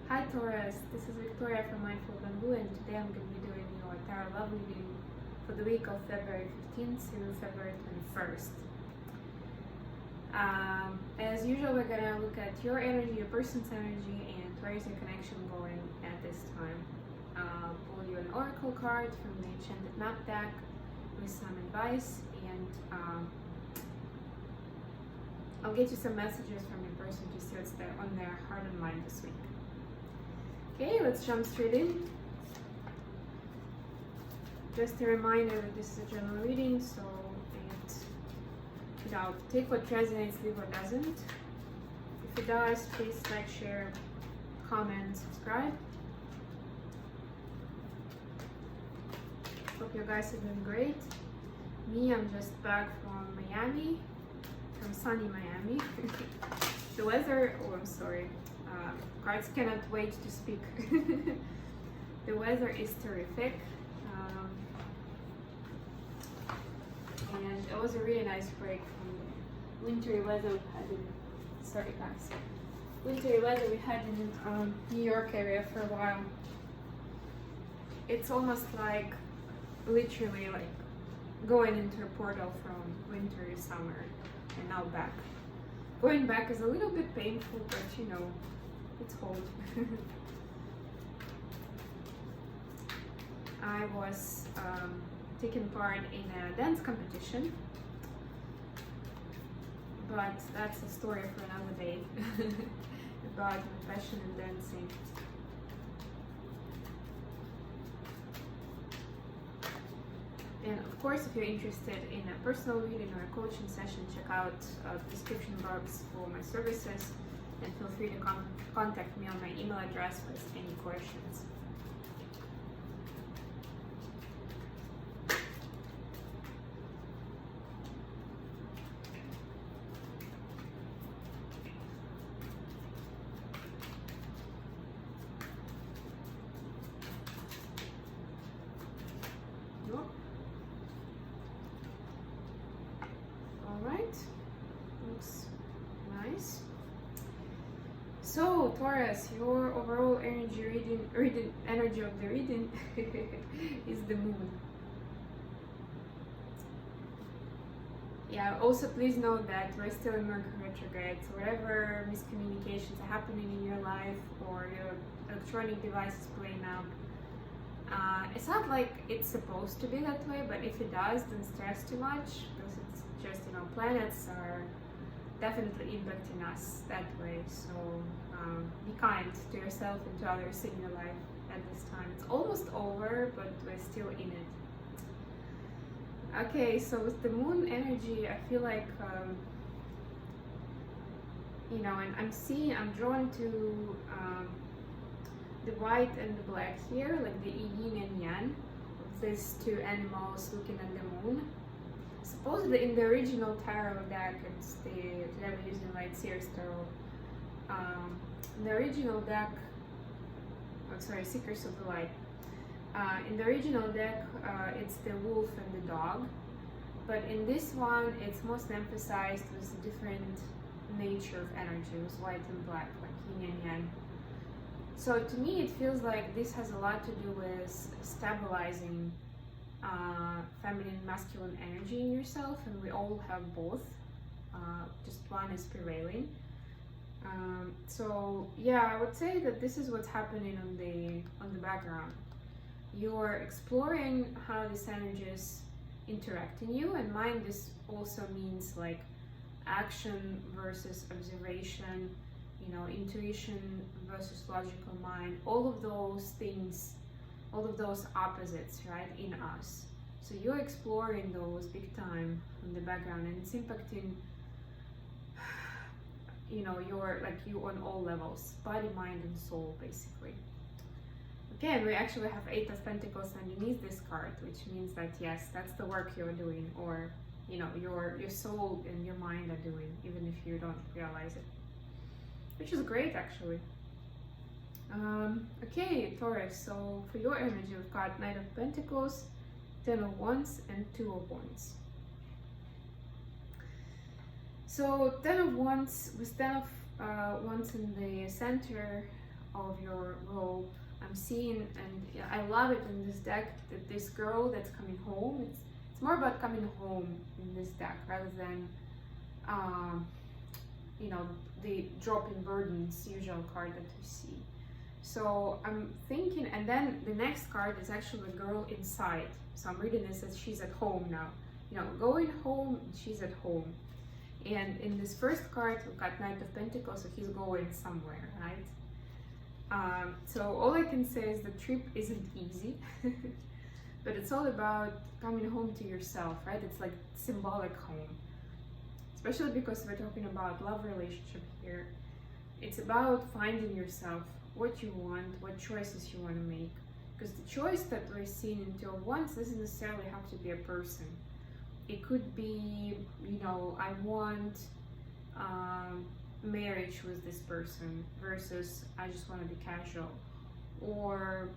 Hi Taurus, this is Victoria from Mindful Bamboo, and today I'm going to be doing your tarot love reading for the week of February 15th to February 21st. As usual, we're going to look at your energy, your person's energy, and where is your connection going at this time. Pull you an oracle card from the Enchanted Map deck with some advice, and I'll get you some messages from your person to see what's on their heart and mind this week. Okay, let's jump straight in. Just a reminder that this is a general reading, so take what resonates, leave what doesn't. If it does, please like, share, comment, subscribe. Hope you guys are doing great. Me, I'm just back from Miami, from sunny Miami. The weather, cards cannot wait to speak. The weather is terrific. And it was a really nice break from the wintry weather we had in New York area for a while. It's almost like literally like going into a portal from winter to summer and now back. Going back is a little bit painful, but it's cold. I was taking part in a dance competition, but that's a story for another day. About my passion in dancing. And of course, if you're interested in a personal reading or a coaching session, check out the description box for my services, and feel free to contact me on my email address with any questions. Alright, looks nice. So Taurus, your overall energy energy of the reading is the moon. Yeah, also please note that we're still in Mercury retrograde, so whatever miscommunications are happening in your life or your electronic devices playing up, it's not like it's supposed to be that way, but if it does, don't stress too much, because it's just, planets are definitely impacting us that way. So be kind to yourself and to others in your life at this time. It's almost over, but we're still in it. Okay, so with the moon energy, I feel like, and I'm drawn to the white and the black here, like the yin and yang of these two animals looking at the moon. Supposedly in the original tarot deck, it's today we're using like Sears Tarot. In the original deck, Seekers of the Light. In the original deck, it's the wolf and the dog, but in this one, it's most emphasized with a different nature of energy, with white and black, like yin and yang. So to me, it feels like this has a lot to do with stabilizing feminine, masculine energy in yourself, and we all have both. Just one is prevailing. So yeah, I would say that this is what's happening on the background. You're exploring how these energies interact in you, and mine, this also means like action versus observation, intuition versus logical mind, all of those things, all of those opposites, right, in us. So you're exploring those big time in the background, and it's impacting, you on all levels, body, mind, and soul, basically. Okay, and we actually have 8 of Pentacles underneath this card, which means that yes, that's the work you're doing, or your soul and your mind are doing, even if you don't realize it, which is great actually. Okay, Taurus, so for your energy, we've got Knight of Pentacles, 10 of Wands, and 2 of Wands. So 10 of Wands, with 10 of Wands in the center of your role. I'm seeing, and I love it in this deck, that this girl that's coming home, it's more about coming home in this deck rather than you know, the dropping burdens usual card that you see. So I'm thinking, and then the next card is actually the girl inside. So I'm reading this as she's at home now. You know, going home, she's at home. And in this first card, we've got Knight of Pentacles, so he's going somewhere, right? So all I can say is the trip isn't easy, but it's all about coming home to yourself, right? It's like symbolic home, especially because we're talking about love relationship here. It's about finding yourself, what you want, what choices you want to make. Because the choice that we're seeing in Two of Wands doesn't necessarily have to be a person. It could be, you know, I want marriage with this person versus I just want to be casual. Or,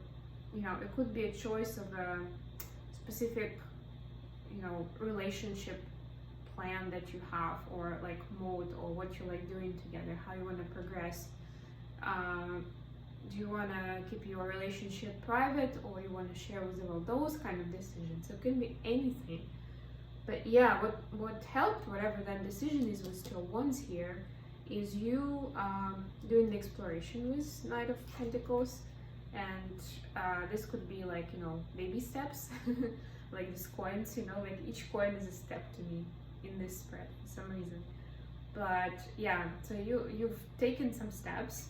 you know, it could be a choice of a specific, you know, relationship plan that you have, or like mode, or what you like doing together, how you want to progress. Do you want to keep your relationship private, or you want to share with the world? Those kind of decisions. It can be anything. But yeah, what helped, whatever that decision is with Two of Wands here, is you doing the exploration with Knight of Pentacles. And this could be like, you know, baby steps, like these coins, you know, like each coin is a step to me in this spread for some reason. But yeah, so you've taken some steps.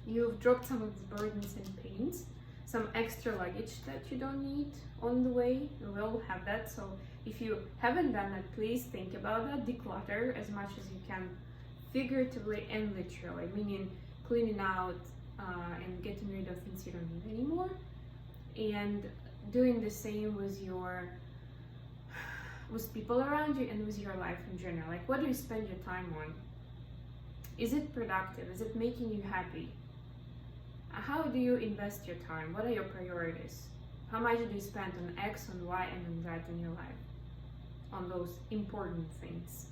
You've dropped some of the burdens and pains, some extra luggage that you don't need on the way. We all have that. So if you haven't done that, please think about that. Declutter as much as you can, figuratively and literally, meaning cleaning out and getting rid of things you don't need anymore. And doing the same with people around you and with your life in general. Like, what do you spend your time on? Is it productive? Is it making you happy? How do you invest your time? What are your priorities? How much do you spend on X, on Y, and on Z in your life? On those important things.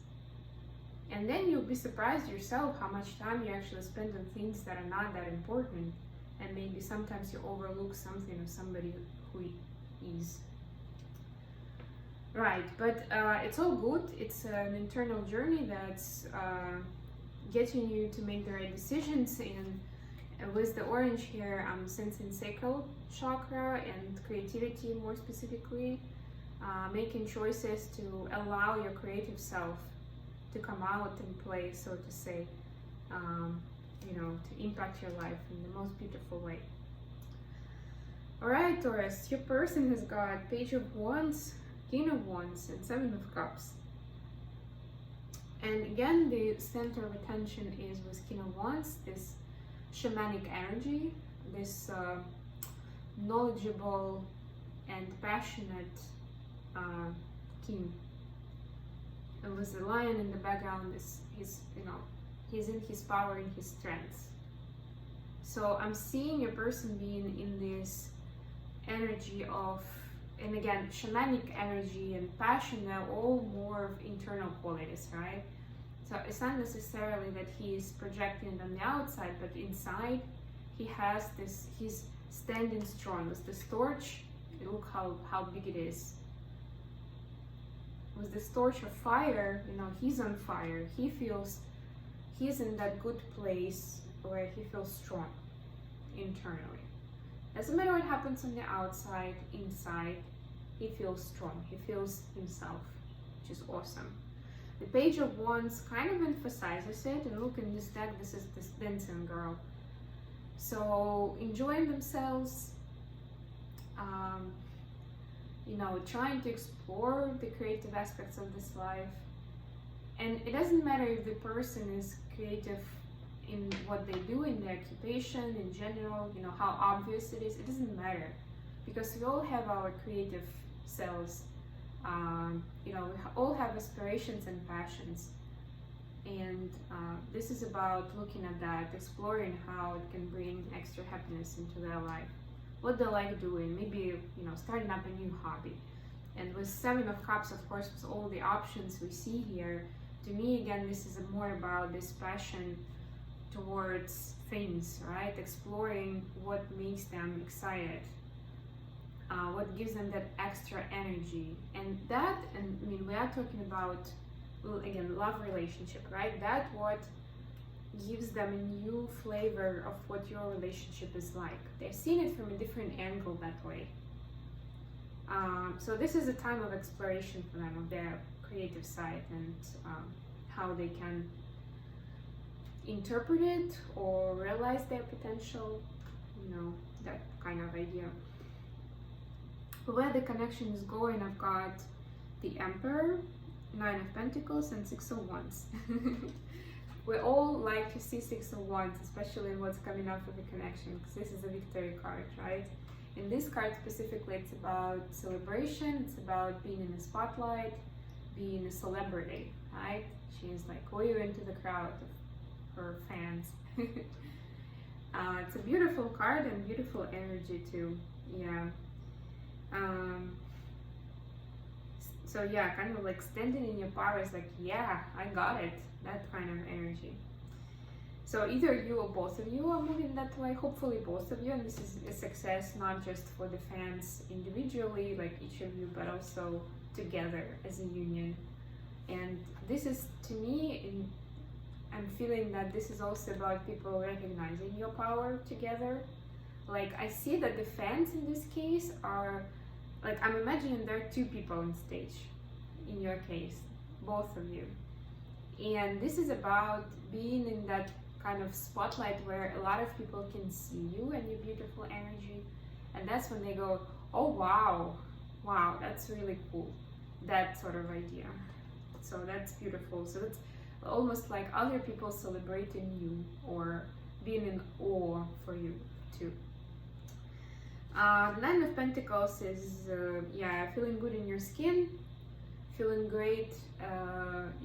And then you'll be surprised yourself how much time you actually spend on things that are not that important. And maybe sometimes you overlook something or somebody who is. Right, but it's all good. It's an internal journey that's getting you to make the right decisions. And with the orange here, I'm sensing sacral chakra and creativity more specifically, making choices to allow your creative self to come out and play, so to say, you know, to impact your life in the most beautiful way. All right, Taurus, your person has got Page of Wands, King of Wands, and Seven of Cups. And again, the center of attention is with King of Wands, this shamanic energy, this knowledgeable and passionate king. And with the lion in the background, he's in his power, in his strength. So I'm seeing a person being in this energy of, and again, shamanic energy and passion are all more of internal qualities, right? So it's not necessarily that he is projecting it on the outside, but inside he has this, he's standing strong. With this torch, look how big it is. With this torch of fire, you know, he's on fire. He's in that good place where he feels strong internally. Doesn't matter what happens on the outside, inside, he feels strong. He feels himself, which is awesome. The Page of Wands kind of emphasizes it, and look, in this deck, this is this dancing girl. So enjoying themselves, you know, trying to explore the creative aspects of this life. And it doesn't matter if the person is creative in what they do, in their occupation, in general, you know, how obvious it is, it doesn't matter. Because we all have our creative selves. You know, we all have aspirations and passions. And this is about looking at that, exploring how it can bring extra happiness into their life. What they like doing, maybe, you know, starting up a new hobby. And with Seven of Cups, of course, with all the options we see here, to me, again, this is more about this passion towards things, right? Exploring what makes them excited, what gives them that extra energy. And that, and I mean, we are talking about, well, again, love relationship, right? That what gives them a new flavor of what your relationship is like. They're seeing it from a different angle that way. So this is a time of exploration for them, of their creative side, and how they can interpret it or realize their potential, you know, that kind of idea. But where the connection is going, I've got the Emperor, Nine of Pentacles, and Six of Wands. We all like to see Six of Wands, especially in what's coming up with the connection, because this is a victory card, right? In this card specifically, it's about celebration, it's about being in the spotlight, being a celebrity, right? She's like waving into the crowd of her fans. It's a beautiful card and beautiful energy too, yeah. So yeah, kind of like standing in your power is like, yeah, I got it, that kind of energy. So either you or both of you are moving that way, hopefully both of you, and this is a success not just for the fans individually, like each of you, but also together as a union. And this is, to me, I'm feeling that this is also about people recognizing your power together. Like, I see that the fans in this case are, like, I'm imagining there are two people on stage, in your case, both of you. And this is about being in that kind of spotlight where a lot of people can see you and your beautiful energy. And that's when they go, oh wow, wow, that's really cool. That sort of idea. So that's beautiful. So it's almost like other people celebrating you or being in awe for you too. Nine of Pentacles is, yeah, feeling good in your skin, feeling great,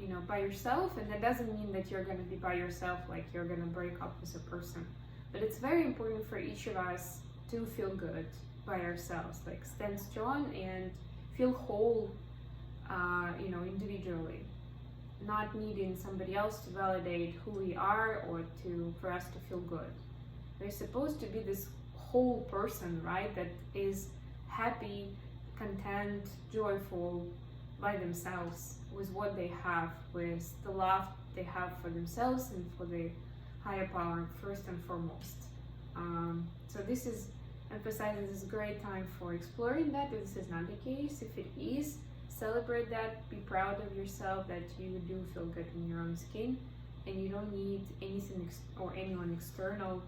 you know, by yourself. And that doesn't mean that you're going to be by yourself, like you're going to break up with a person. But it's very important for each of us to feel good by ourselves, like stand strong and feel whole, you know, individually, not needing somebody else to validate who we are or for us to feel good. We're supposed to be this whole person, right, that is happy, content, joyful by themselves, with what they have, with the love they have for themselves and for the higher power first and foremost. So this is emphasizes this great time for exploring that. If this is not the case, if it is, celebrate that, be proud of yourself that you do feel good in your own skin, and you don't need anything or anyone external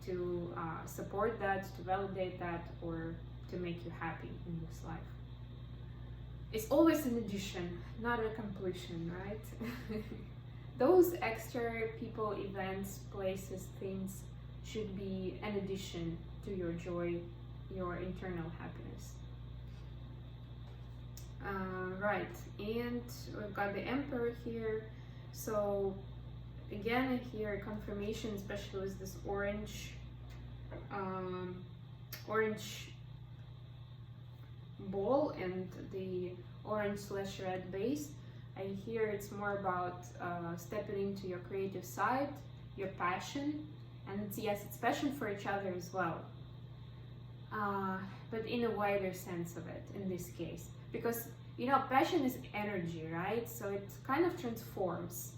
to support that, to validate that, or to make you happy in this life. It's always an addition, not a completion, right? Those extra people, events, places, things should be an addition to your joy, your internal happiness. Right, and we've got the Emperor here. So again, I hear confirmation, especially with this orange ball and the orange/red base. I hear it's more about stepping into your creative side, your passion, and it's passion for each other as well, but in a wider sense of it in this case, because you know, passion is energy, right? So it kind of transforms.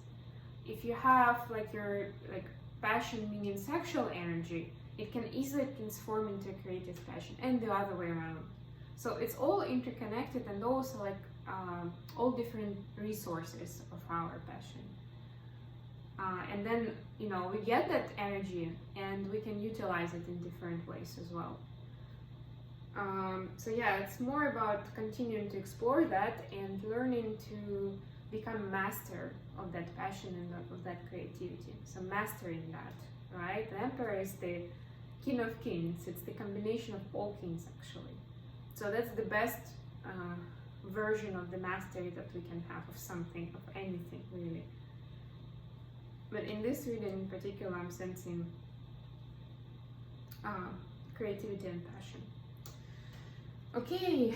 If you have like your passion meaning sexual energy, it can easily transform into creative passion, and the other way around. So it's all interconnected, and also like all different resources of our passion. And then, you know, we get that energy and we can utilize it in different ways as well. So yeah, it's more about continuing to explore that and learning to become master of that passion and of that creativity. So mastering that, right? The Emperor is the King of Kings. It's the combination of all kings, actually. So that's the best version of the mastery that we can have of something, of anything, really. But in this reading in particular, I'm sensing creativity and passion. Okay,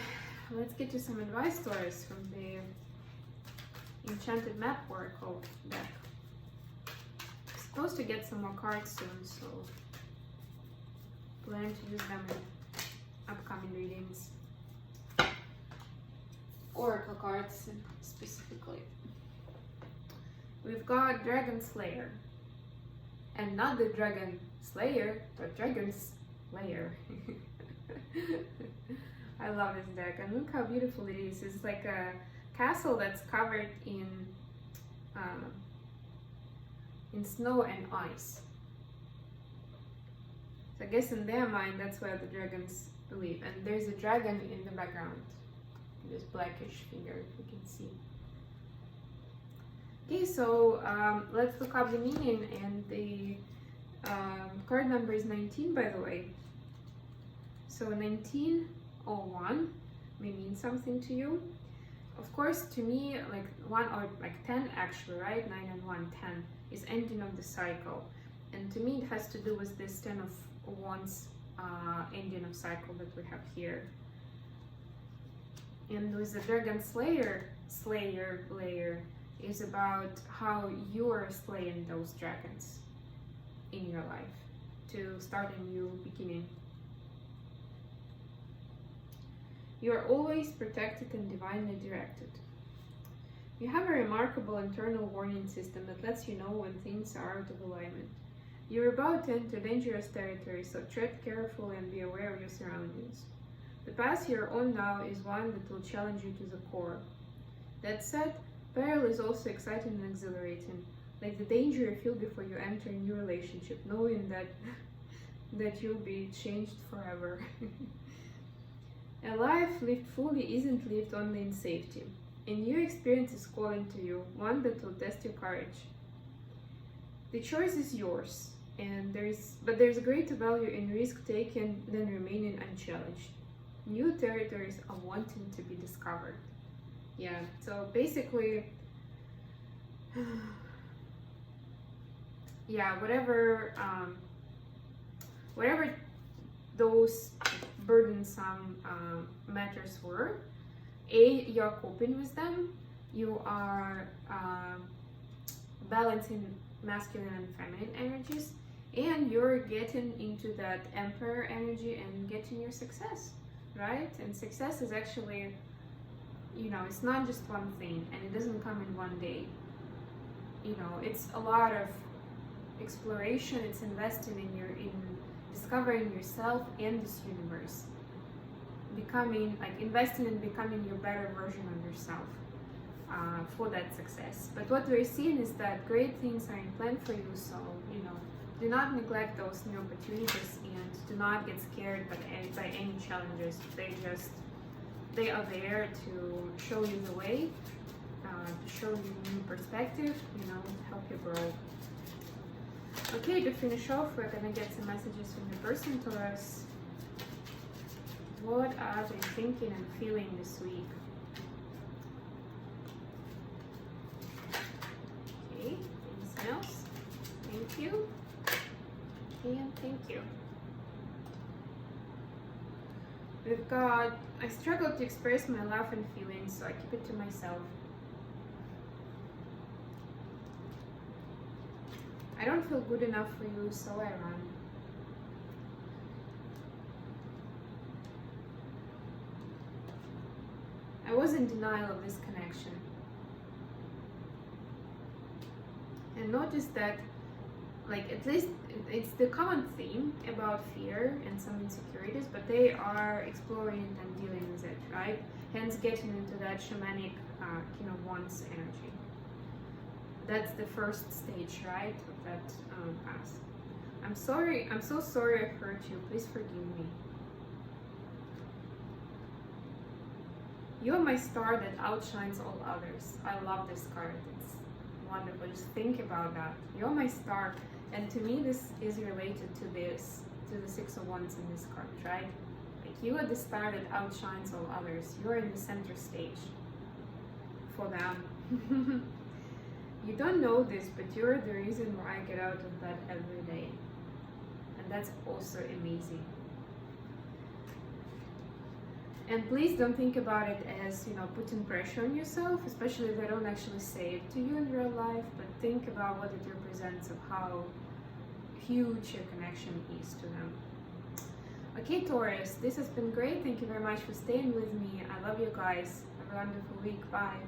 let's get to some advice stories from the Enchanted Map Oracle deck. supposed to get some more cards soon, so plan to use them in upcoming readings. Oracle cards specifically. We've got Dragon Slayer. And not the Dragon Slayer, but Dragon Slayer. I love this deck, and look how beautiful it is. It's like a castle that's covered in snow and ice. So I guess in their mind, that's where the dragons live. And there's a dragon in the background. This blackish figure, if you can see. Okay, so let's look up the meaning, and the card number is 19, by the way. So 1901 may mean something to you. Of course, to me, like 1 or like 10 actually, right? 9 and 1, 10 is ending of the cycle. And to me, it has to do with this 10 of Wands ending of cycle that we have here. And with the Dragon Slayer layer is about how you are slaying those dragons in your life to start a new beginning. You are always protected and divinely directed. You have a remarkable internal warning system that lets you know when things are out of alignment. You're about to enter dangerous territory, so tread carefully and be aware of your surroundings. The path you're on now is one that will challenge you to the core. That said, peril is also exciting and exhilarating, like the danger you feel before you enter a new relationship, knowing that you'll be changed forever. A life lived fully isn't lived only in safety. A new experience is calling to you, one that will test your courage. The choice is yours, and there's greater value in risk-taking than remaining unchallenged. New territories are wanting to be discovered. Yeah, so basically, yeah, whatever those burdensome matters were, you're coping with them, you are balancing masculine and feminine energies, and you're getting into that Emperor energy and getting your success, right? And success is actually, you know, it's not just one thing, and it doesn't come in one day. You know, it's a lot of exploration. It's investing in discovering yourself and this universe, investing in becoming your better version of yourself for that success. But what we're seeing is that great things are in plan for you, so, you know, do not neglect those new opportunities, and do not get scared by any challenges. They are there to show you the way, to show you new perspective, you know, to help you grow. Okay, to finish off, we're gonna get some messages from the person, Taurus. What are they thinking and feeling this week? Okay, anything else? Thank you. And thank you. We've got, I struggle to express my love and feelings, so I keep it to myself. I don't feel good enough for you, so I run. I was in denial of this connection. And notice that, like, at least it's the common theme about fear and some insecurities, but they are exploring it and dealing with it, right? Hence getting into that shamanic King of Wands energy. That's the first stage, right, of that path. I'm sorry, I'm so sorry I hurt you. Please forgive me. You're my star that outshines all others. I love this card. It's wonderful. Just think about that. You're my star. And to me, this is related to this, to the Six of Wands in this card, right? Like, you are the star that outshines all others. You're in the center stage for them. You don't know this, but you're the reason why I get out of bed every day. And that's also amazing. And please don't think about it as, you know, putting pressure on yourself, especially if they don't actually say it to you in real life, but think about what it represents of how huge your connection is to them. Okay, Taurus, this has been great. Thank you very much for staying with me. I love you guys. Have a wonderful week. Bye.